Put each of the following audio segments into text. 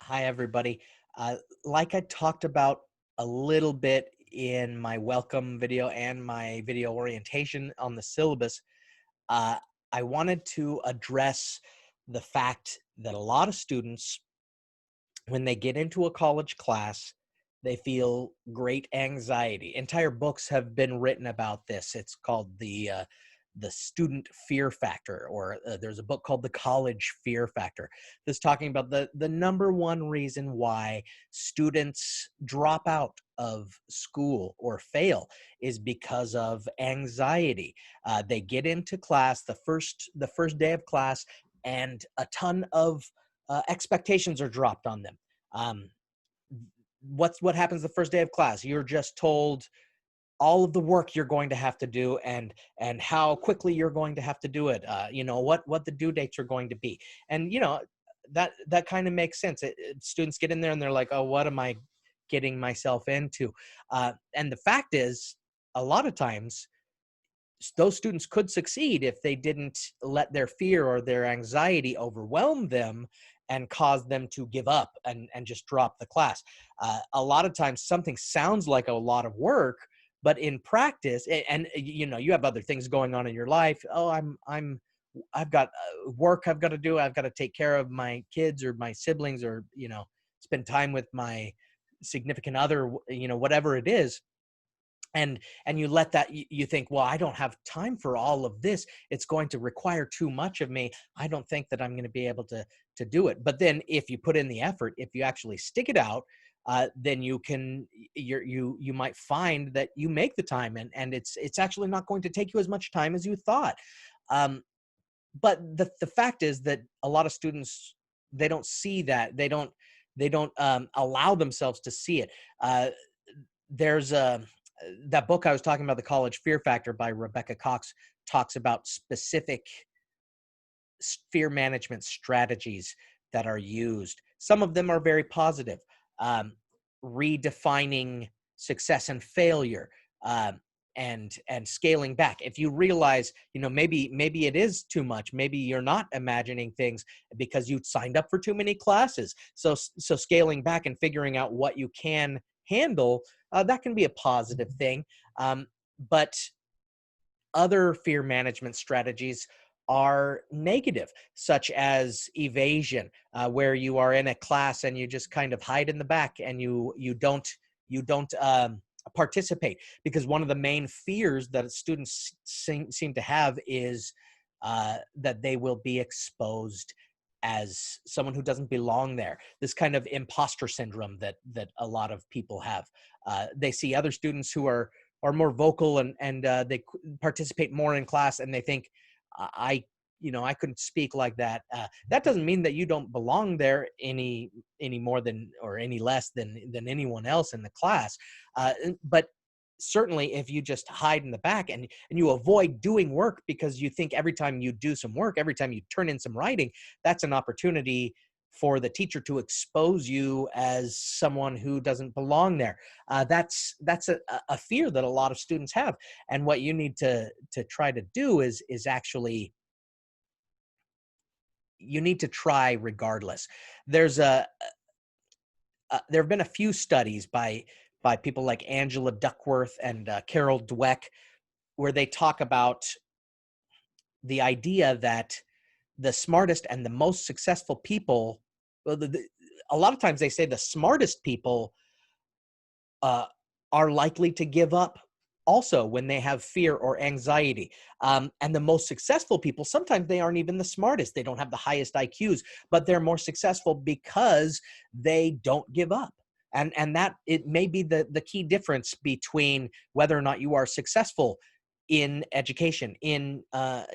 Hi, everybody. Like I talked about a little bit in my welcome video and my video orientation on the syllabus, uh, I wanted to address the fact that a lot of students, when they get into a college class, they feel great anxiety. Entire books have been written about this. It's called the student fear factor, or there's a book called The College Fear Factor. That's talking about the number one reason why students drop out of school or fail is because of anxiety. They get into class the first day of class, and a ton of expectations are dropped on them. Um, what happens the first day of class? You're just told all of the work you're going to have to do, and how quickly you're going to have to do it. What the due dates are going to be, and that kind of makes sense. Students get in there and they're like, oh, what am I getting myself into? And the fact is, a lot of times those students could succeed if they didn't let their fear or their anxiety overwhelm them and cause them to give up and just drop the class. A lot of times something sounds like a lot of work, but in practice, and you have other things going on in your life. Oh, I've got work I've got to do. I've got to take care of my kids or my siblings, or spend time with my significant other, whatever it is. And you let that, you think, well, I don't have time for all of this. It's going to require too much of me. I don't think that I'm going to be able to do it. But then if you put in the effort, if you actually stick it out, then you might find that you make the time, and it's actually not going to take you as much time as you thought. um, but the fact is that a lot of students, they don't see that. They don't allow themselves to see it. There's a That book I was talking about, The College Fear Factor by Rebecca Cox, talks about specific fear management strategies that are used. Some of them are very positive. Um, Redefining success and failure, and scaling back. If you realize, maybe it is too much. Maybe you're not imagining things because you signed up for too many classes. So scaling back and figuring out what you can handle, that can be a positive thing. But other fear management strategies are negative, such as evasion, where you are in a class and you just kind of hide in the back, and you don't participate, because one of the main fears that students seem to have is that they will be exposed as someone who doesn't belong there. This kind of imposter syndrome that a lot of people have. They see other students who are more vocal, and they participate more in class, and they think, I couldn't speak like that. That doesn't mean that you don't belong there any more than, or any less than anyone else in the class. But certainly, if you just hide in the back, and you avoid doing work because you think every time you do some work, every time you turn in some writing, that's an opportunity for the teacher to expose you as someone who doesn't belong there. That's a fear that a lot of students have. And what you need to try to do is actually, you need to try regardless. There's there have been a few studies by people like Angela Duckworth and Carol Dweck, where they talk about the idea that the smartest and the most successful people, well, a lot of times they say the smartest people uh, are likely to give up also when they have fear or anxiety. And the most successful people, sometimes they aren't even the smartest. They don't have the highest IQs, but they're more successful because they don't give up. And that, it may be the key difference between whether or not you are successful in education, in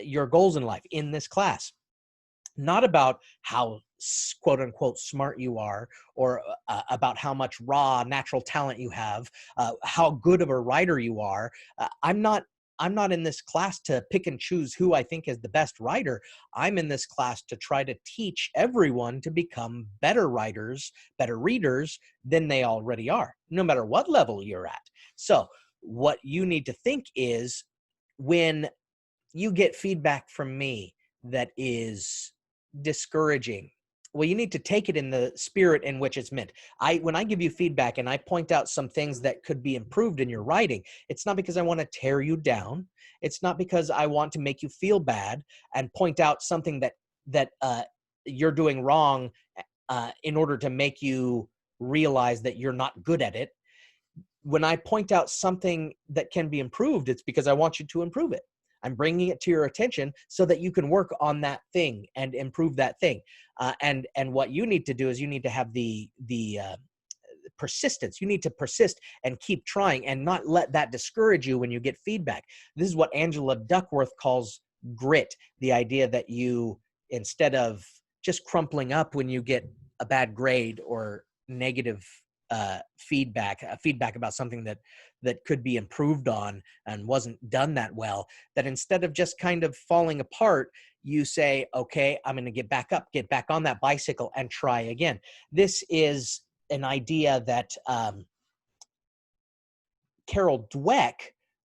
your goals in life, in this class. Not about how quote unquote smart you are, or about how much raw natural talent you have, how good of a writer you are. I'm not in this class to pick and choose who I think is the best writer. I'm in this class to try to teach everyone to become better writers, better readers than they already are, no matter what level you're at. So what you need to think is, when you get feedback from me that is discouraging, well, you need to take it in the spirit in which it's meant. When I give you feedback and I point out some things that could be improved in your writing, it's not because I want to tear you down. It's not because I want to make you feel bad and point out something that you're doing wrong in order to make you realize that you're not good at it. When I point out something that can be improved, it's because I want you to improve it. I'm bringing it to your attention so that you can work on that thing and improve that thing. And what you need to do is you need to have the persistence. You need to persist and keep trying and not let that discourage you when you get feedback. This is what Angela Duckworth calls grit, the idea that you, instead of just crumpling up when you get a bad grade or negative feedback about something that could be improved on and wasn't done that well, that instead of just kind of falling apart, you say, okay, I'm going to get back up, get back on that bicycle and try again. This is an idea that Carol Dweck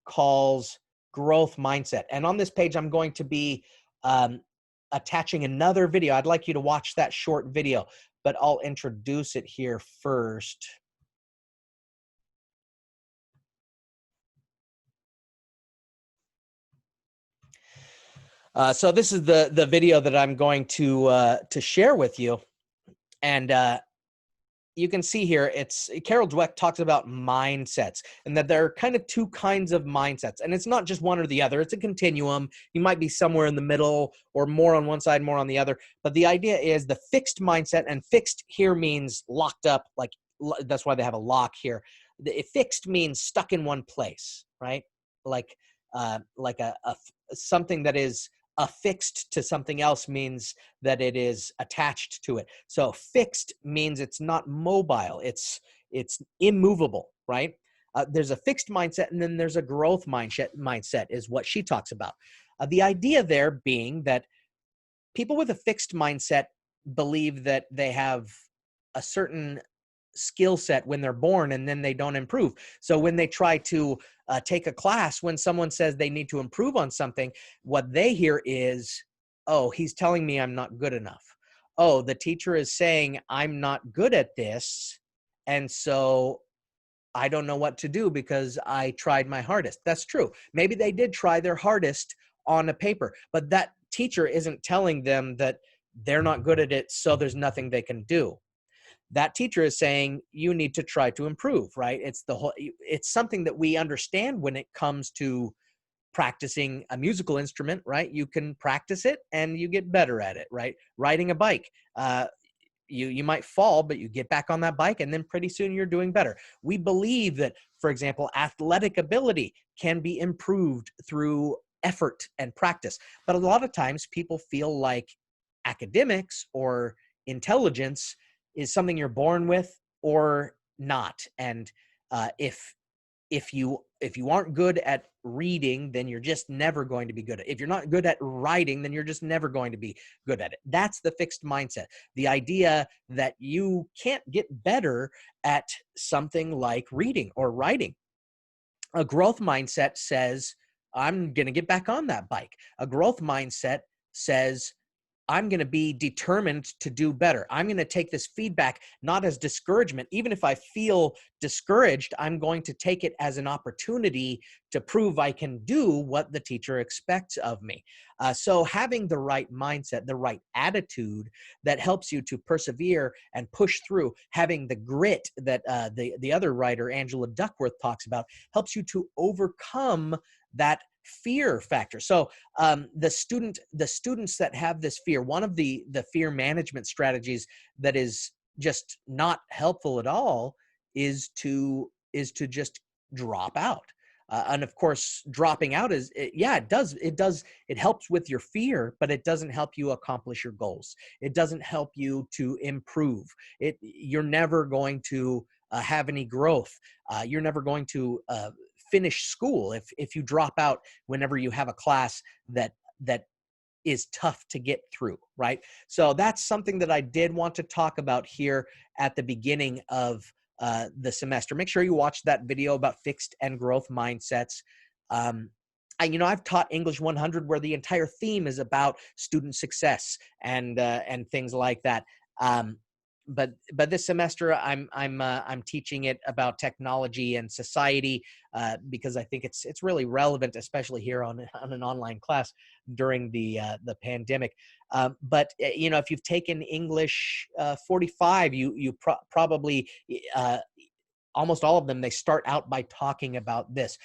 calls growth mindset. And on this page, I'm going to be attaching another video. I'd like you to watch that short video, but I'll introduce it here first. So this is the video that I'm going to share with you. And you can see here, it's Carol Dweck talks about mindsets and that there are kind of two kinds of mindsets. And it's not just one or the other. It's a continuum. You might be somewhere in the middle or more on one side, more on the other. But the idea is the fixed mindset, and fixed here means locked up, like that's why they have a lock here. Fixed means stuck in one place, right? Like something that is affixed to something else means that it is attached to it. So fixed means it's not mobile. It's immovable, right? There's a fixed mindset, and then there's a growth mindset is what she talks about. The idea there being that people with a fixed mindset believe that they have a certain skill set when they're born and then they don't improve. So when they try to take a class, when someone says they need to improve on something, what they hear is, oh, he's telling me I'm not good enough. Oh, the teacher is saying I'm not good at this, and so I don't know what to do because I tried my hardest. That's true. Maybe they did try their hardest on a paper, but that teacher isn't telling them that they're not good at it, so there's nothing they can do. That teacher is saying you need to try to improve, right? It's something that we understand when it comes to practicing a musical instrument, right? You can practice it and you get better at it, right? Riding a bike, you might fall, but you get back on that bike and then pretty soon you're doing better. We believe that, for example, athletic ability can be improved through effort and practice. But a lot of times people feel like academics or intelligence is something you're born with or not. And if you aren't good at reading, then you're just never going to be good at it. If you're not good at writing, then you're just never going to be good at it. That's the fixed mindset. The idea that you can't get better at something like reading or writing. A growth mindset says, I'm going to get back on that bike. A growth mindset says, I'm going to be determined to do better. I'm going to take this feedback not as discouragement. Even if I feel discouraged, I'm going to take it as an opportunity to prove I can do what the teacher expects of me. So having the right mindset, the right attitude that helps you to persevere and push through, having the grit that the other writer, Angela Duckworth, talks about, helps you to overcome that fear factor. So the students that have this fear, one of the fear management strategies that is just not helpful at all is to just drop out. And of course, dropping out it helps with your fear, but it doesn't help you accomplish your goals. It doesn't help you to improve. You're never going to have any growth. You're never going to finish school if you drop out whenever you have a class that is tough to get through, right? So that's something that I did want to talk about here at the beginning of the semester. Make sure you watch that video about fixed and growth mindsets. I've taught English 100 where the entire theme is about student success and things like that. Um, but this semester I'm teaching it about technology and society, because I think it's really relevant, especially here on an online class during the pandemic. But you know, if you've taken English 45, you probably almost all of them, they start out by talking about this.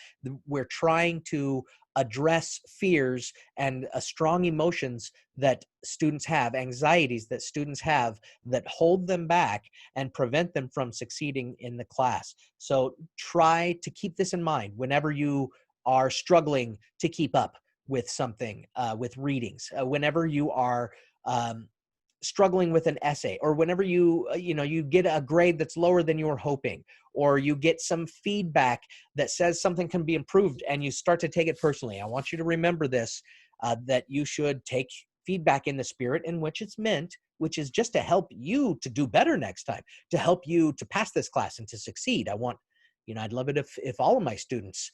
We're trying to address fears and strong emotions that students have, anxieties that students have, that hold them back and prevent them from succeeding in the class. So try to keep this in mind whenever you are struggling to keep up with something, with readings, whenever you are struggling with an essay, or whenever you get a grade that's lower than you were hoping, or you get some feedback that says something can be improved and you start to take it personally. I want you to remember this, that you should take feedback in the spirit in which it's meant, which is just to help you to do better next time, to help you to pass this class and to succeed. I'd love it if all of my students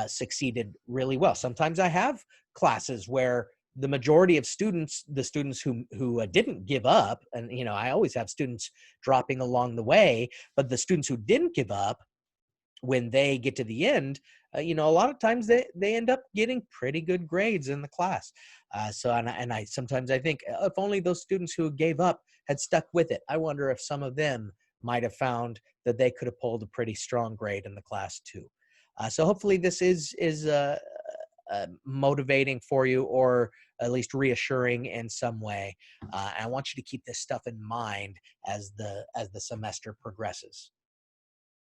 succeeded really well. Sometimes I have classes where the majority of students, the students who didn't give up, and I always have students dropping along the way, but the students who didn't give up, when they get to the end, a lot of times they end up getting pretty good grades in the class. So I sometimes I think, if only those students who gave up had stuck with it. I wonder if some of them might have found that they could have pulled a pretty strong grade in the class too. So hopefully this is motivating for you, or at least reassuring in some way. I want you to keep this stuff in mind as the semester progresses.